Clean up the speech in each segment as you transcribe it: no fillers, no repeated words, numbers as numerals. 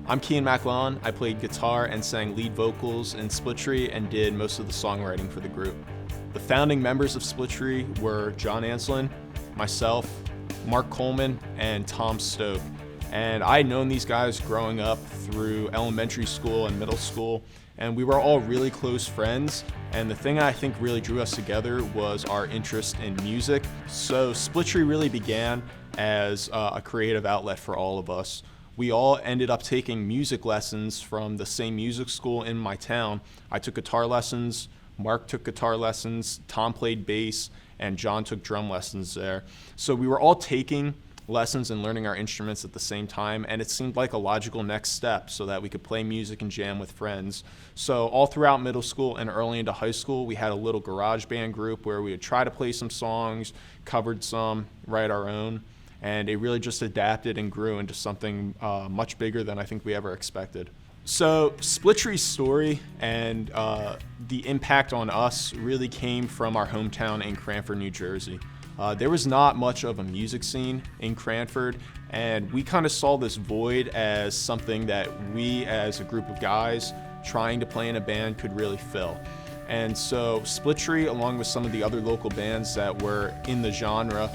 I'm Kean Maclelland. I played guitar and sang lead vocals in Splittree and did most of the songwriting for the group. The founding members of Splittree were John Anslin, myself, Mark Coleman, and Tom Stoke. And I had known these guys growing up through elementary school and middle school, and we were all really close friends. And the thing I think really drew us together was our interest in music. So Splittree really began as a creative outlet for all of us. We all ended up taking music lessons from the same music school in my town. I took guitar lessons, Mark took guitar lessons, Tom played bass, and John took drum lessons there. So we were all taking lessons and learning our instruments at the same time, and it seemed like a logical next step so that we could play music and jam with friends. So all throughout middle school and early into high school, we had a little garage band group where we would try to play some songs, covered some, write our own, and it really just adapted and grew into something much bigger than I think we ever expected. So Splittree's story and the impact on us really came from our hometown in Cranford, New Jersey. There was not much of a music scene in Cranford, and we kind of saw this void as something that we as a group of guys trying to play in a band could really fill. And so Splittree, along with some of the other local bands that were in the genre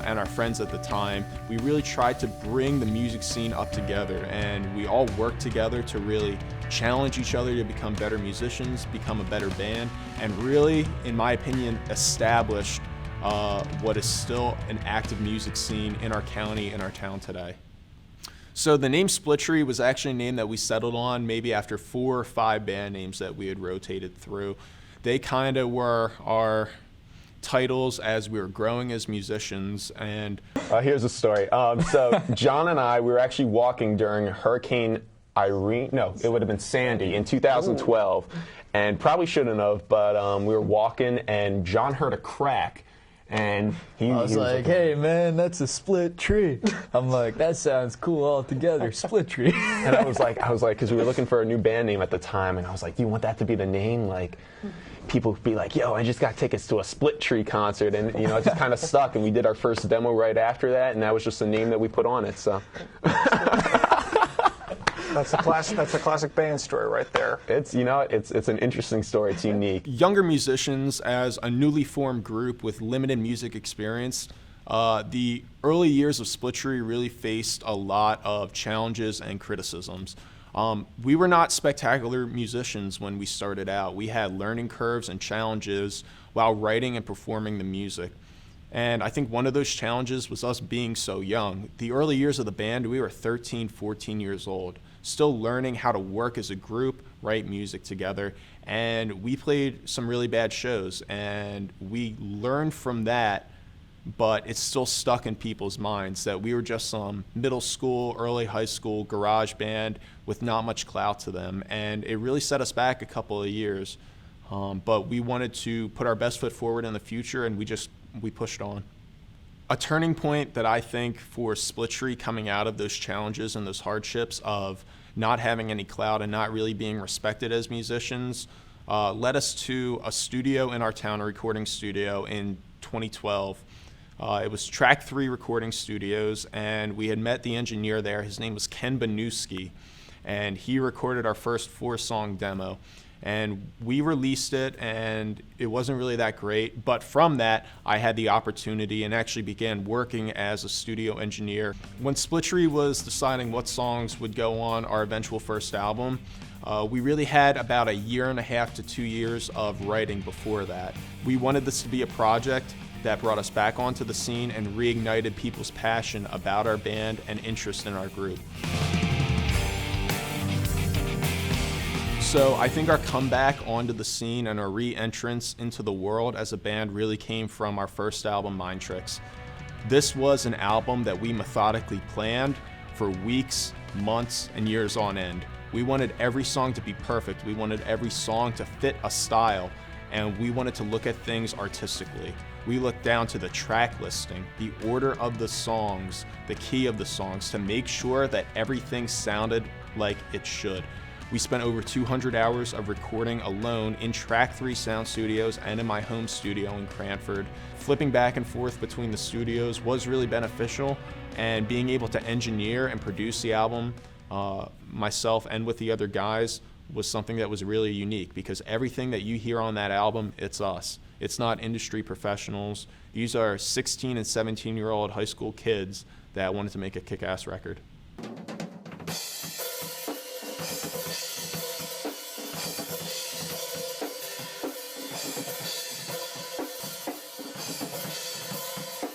and our friends at the time, we really tried to bring the music scene up together, and we all worked together to really challenge each other to become better musicians, become a better band, and really, in my opinion, established what is still an active music scene in our county and our town today. So the name Splittree was actually a name that we settled on maybe after 4 or 5 band names that we had rotated through. They kind of were our titles as we were growing as musicians. And here's a story. So John and I, we were actually walking during Hurricane Irene, no, it would have been Sandy in 2012, and probably shouldn't have, but we were walking and John heard a crack. And I was like, hey man, that's a split tree. I'm like, that sounds cool altogether, Splittree. And I was like, because we were looking for a new band name at the time, and I was like, do you want that to be the name? Like, people would be like, yo, I just got tickets to a Splittree concert, and you know, it just kind of stuck. And we did our first demo right after that, and that was just the name that we put on it. So. That's a classic band story right there. It's an interesting story. It's unique. Younger musicians, as a newly formed group with limited music experience, the early years of Splittree really faced a lot of challenges and criticisms. We were not spectacular musicians when we started out. We had learning curves and challenges while writing and performing the music. And I think one of those challenges was us being so young. The early years of the band, we were 13, 14 years old, still learning how to work as a group, write music together. And we played some really bad shows, and we learned from that, but it's still stuck in people's minds that we were just some middle school, early high school garage band with not much clout to them. And it really set us back a couple of years. But we wanted to put our best foot forward in the future, and we pushed on. A turning point that I think for Splittree coming out of those challenges and those hardships of not having any clout and not really being respected as musicians led us to a studio in our town, a recording studio in 2012. It was Track 3 Recording Studios, and we had met the engineer there. His name was Ken Banuski, and he recorded our first 4-song demo. And we released it, and it wasn't really that great. But from that, I had the opportunity and actually began working as a studio engineer. When Splittree was deciding what songs would go on our eventual first album, we really had about 1.5 years to 2 years of writing before that. We wanted this to be a project that brought us back onto the scene and reignited people's passion about our band and interest in our group. So I think our comeback onto the scene and our re-entrance into the world as a band really came from our first album, Mind Tricks. This was an album that we methodically planned for weeks, months, and years on end. We wanted every song to be perfect. We wanted every song to fit a style, and we wanted to look at things artistically. We looked down to the track listing, the order of the songs, the key of the songs, to make sure that everything sounded like it should. We spent over 200 hours of recording alone in Track 3 sound studios and in my home studio in Cranford. Flipping back and forth between the studios was really beneficial, and being able to engineer and produce the album myself and with the other guys was something that was really unique, because everything that you hear on that album, it's us. It's not industry professionals. These are 16 and 17-year-old high school kids that wanted to make a kick-ass record.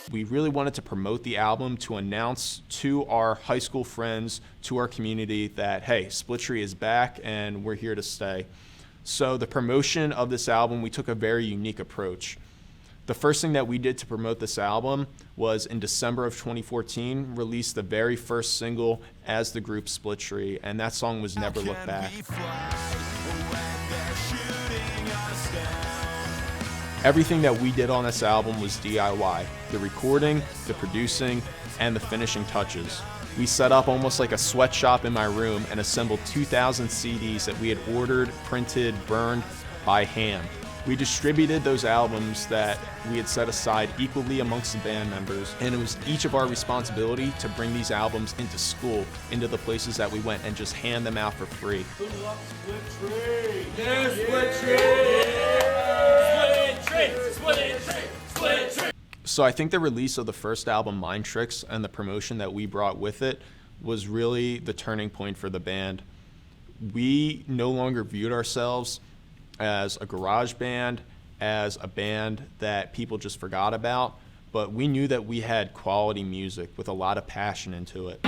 We really wanted to promote the album to announce to our high school friends, to our community, that, hey, Splittree is back and we're here to stay. So the promotion of this album, we took a very unique approach. The first thing that we did to promote this album was in December of 2014, release the very first single as the group Splittree, and that song was Never Look Back. Everything that we did on this album was DIY. The recording, the producing, and the finishing touches. We set up almost like a sweatshop in my room and assembled 2,000 CDs that we had ordered, printed, burned by hand. We distributed those albums that we had set aside equally amongst the band members, and it was each of our responsibility to bring these albums into school, into the places that we went, and just hand them out for free. Splittree! Yes, Splittree! Splittree! So I think the release of the first album, Mind Tricks, and the promotion that we brought with it was really the turning point for the band. We no longer viewed ourselves as a garage band, as a band that people just forgot about, but we knew that we had quality music with a lot of passion into it.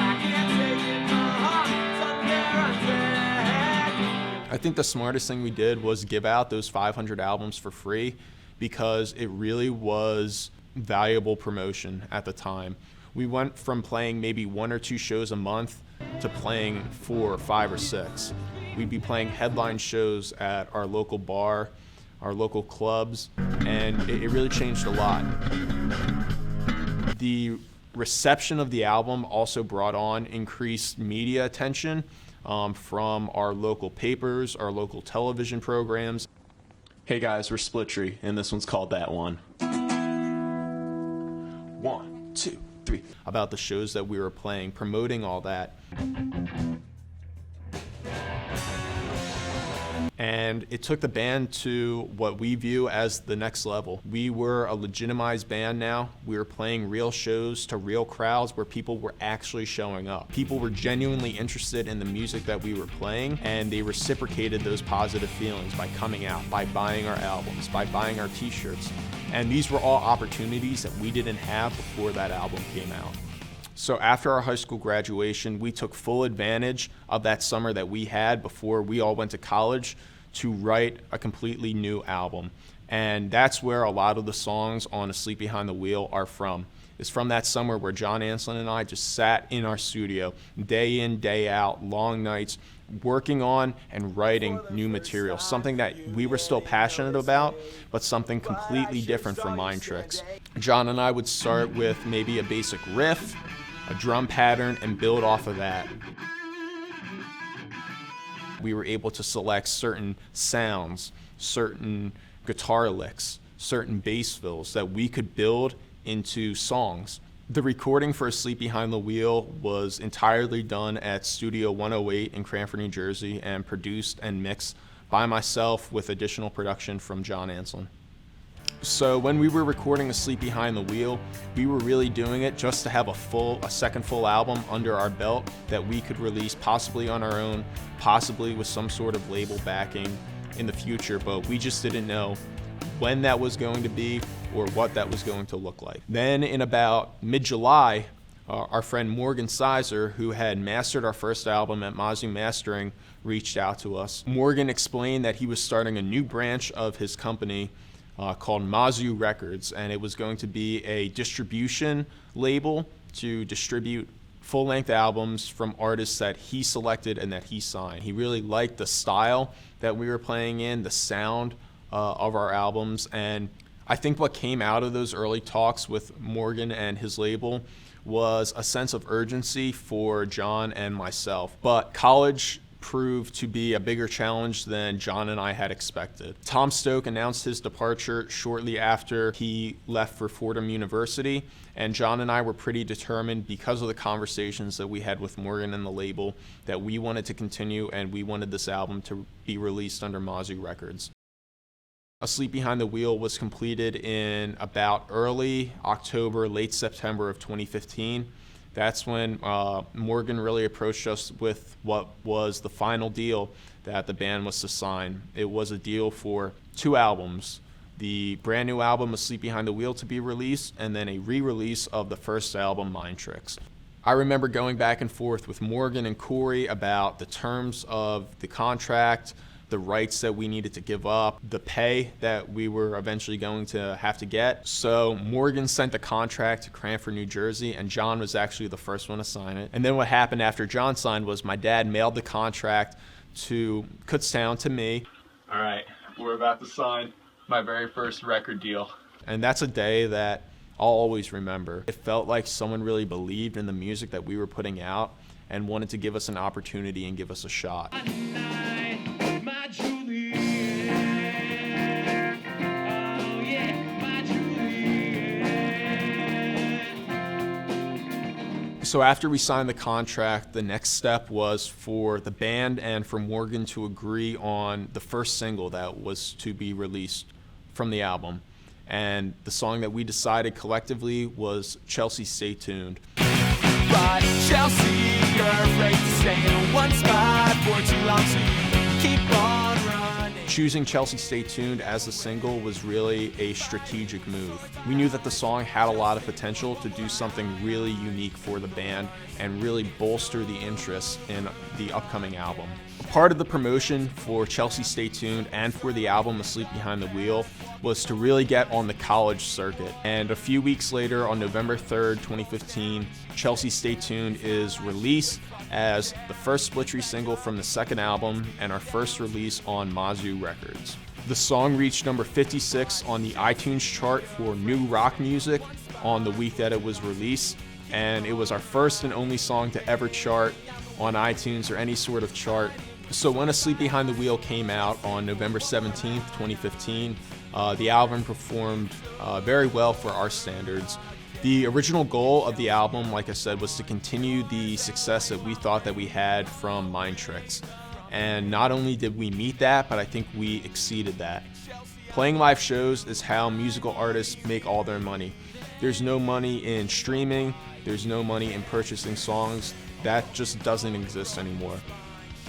I think the smartest thing we did was give out those 500 albums for free, because it really was valuable promotion at the time. We went from playing maybe 1 or 2 shows a month to playing 4 or 5 or 6. We'd be playing headline shows at our local bar, our local clubs, and it really changed a lot. The reception of the album also brought on increased media attention from our local papers, our local television programs. Hey guys, we're Splittree, and this one's called That One. 1, 2, 3. About the shows that we were playing, promoting all that. And it took the band to what we view as the next level. We were a legitimized band now. We were playing real shows to real crowds where people were actually showing up. People were genuinely interested in the music that we were playing, and they reciprocated those positive feelings by coming out, by buying our albums, by buying our t-shirts. And these were all opportunities that we didn't have before that album came out. So after our high school graduation, we took full advantage of that summer that we had before we all went to college to write a completely new album. And that's where a lot of the songs on Asleep Behind the Wheel are from. It's from that summer where John Anslin and I just sat in our studio day in, day out, long nights, working on and writing new material, something that we were still passionate about, but something completely different from Mind Tricks. John and I would start with maybe a basic riff, a drum pattern, and build off of that. We were able to select certain sounds, certain guitar licks, certain bass fills that we could build into songs. The recording for Asleep Behind the Wheel was entirely done at Studio 108 in Cranford, New Jersey, and produced and mixed by myself with additional production from John Anslin. So when we were recording Asleep Behind the Wheel, we were really doing it just to have a second full album under our belt that we could release possibly on our own, possibly with some sort of label backing in the future, but we just didn't know when that was going to be or what that was going to look like. Then in about mid-July, our friend Morgan Sizer, who had mastered our first album at Mazu Mastering, reached out to us. Morgan explained that he was starting a new branch of his company called Mazu Records, and it was going to be a distribution label to distribute full-length albums from artists that he selected and that he signed. He really liked the style that we were playing in, the sound of our albums, and I think what came out of those early talks with Morgan and his label was a sense of urgency for John and myself. But college proved to be a bigger challenge than John and I had expected. Tom Stoke announced his departure shortly after he left for Fordham University, and John and I were pretty determined, because of the conversations that we had with Morgan and the label, that we wanted to continue and we wanted this album to be released under Mazoo Records. Asleep Behind the Wheel was completed in about early October, late September of 2015. That's when Morgan really approached us with what was the final deal that the band was to sign. It was a deal for 2 albums. The brand new album, Asleep Behind the Wheel, to be released, and then a re-release of the first album, Mind Tricks. I remember going back and forth with Morgan and Corey about the terms of the contract, the rights that we needed to give up, the pay that we were eventually going to have to get. So Morgan sent the contract to Cranford, New Jersey, and John was actually the first one to sign it. And then what happened after John signed was my dad mailed the contract to Kutztown to me. All right, we're about to sign my very first record deal. And that's a day that I'll always remember. It felt like someone really believed in the music that we were putting out and wanted to give us an opportunity and give us a shot. So after we signed the contract, the next step was for the band and for Morgan to agree on the first single that was to be released from the album. And the song that we decided collectively was Chelsea, Stay Tuned. But Chelsea, you're afraid to stay in one spot for too long, so you keep on running. Choosing Chelsea, Stay Tuned as the single was really a strategic move. We knew that the song had a lot of potential to do something really unique for the band and really bolster the interest in the upcoming album. Part of the promotion for Chelsea, Stay Tuned and for the album Asleep Behind the Wheel was to really get on the college circuit. And a few weeks later, on November 3rd, 2015, Chelsea, Stay Tuned is released as the first Splittree single from the second album and our first release on Mazoo Records. The song reached number 56 on the iTunes chart for new rock music on the week that it was released, and it was our first and only song to ever chart on iTunes or any sort of chart. So when Asleep Behind the Wheel came out on November 17th, 2015, the album performed very well for our standards. The original goal of the album, like I said, was to continue the success that we thought that we had from Mind Tricks. And not only did we meet that, but I think we exceeded that. Playing live shows is how musical artists make all their money. There's no money in streaming, there's no money in purchasing songs. That just doesn't exist anymore.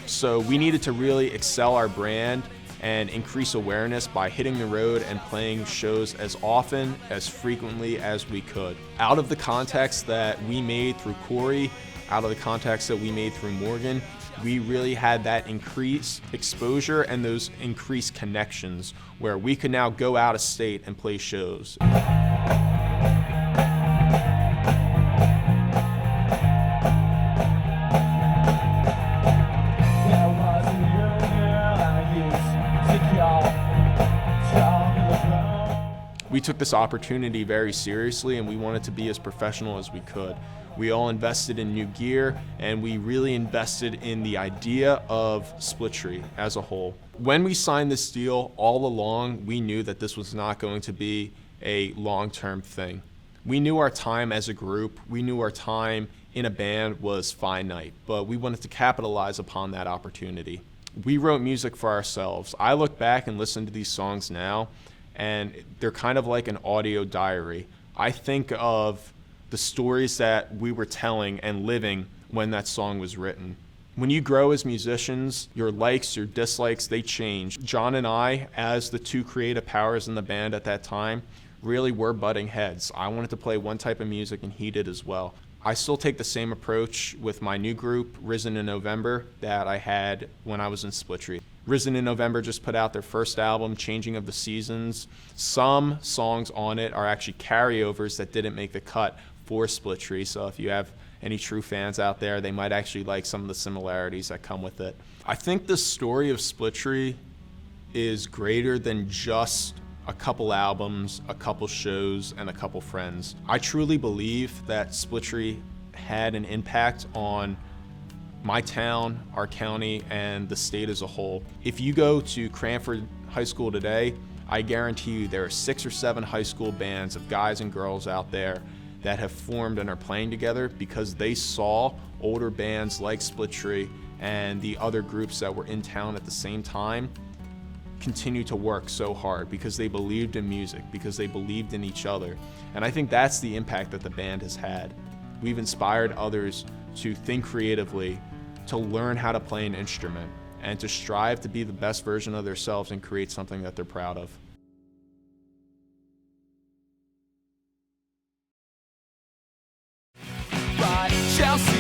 So we needed to really excel our brand and increase awareness by hitting the road and playing shows as often, as frequently as we could. Out of the contacts that we made through Corey, out of the contacts that we made through Morgan, we really had that increased exposure and those increased connections where we could now go out of state and play shows. We took this opportunity very seriously and we wanted to be as professional as we could. We all invested in new gear and we really invested in the idea of Splittree as a whole. When we signed this deal, all along we knew that this was not going to be a long-term thing. We knew our time as a group, we knew our time in a band was finite, but we wanted to capitalize upon that opportunity. We wrote music for ourselves. I look back and listen to these songs now and they're kind of like an audio diary. I think of the stories that we were telling and living when that song was written. When you grow as musicians, your likes, your dislikes, they change. John and I, as the two creative powers in the band at that time, really were butting heads. I wanted to play one type of music and he did as well. I still take the same approach with my new group, Risen in November, that I had when I was in Splittree. Risen in November just put out their first album, Changing of the Seasons. Some songs on it are actually carryovers that didn't make the cut for Splittree, so if you have any true fans out there, they might actually like some of the similarities that come with it. I think the story of Splittree is greater than just a couple albums, a couple shows, and a couple friends. I truly believe that Splittree had an impact on my town, our county, and the state as a whole. If you go to Cranford High School today, I guarantee you there are 6 or 7 high school bands of guys and girls out there that have formed and are playing together because they saw older bands like Splittree and the other groups that were in town at the same time continue to work so hard because they believed in music, because they believed in each other. And I think that's the impact that the band has had. We've inspired others to think creatively, to learn how to play an instrument, and to strive to be the best version of themselves and create something that they're proud of. Chelsea.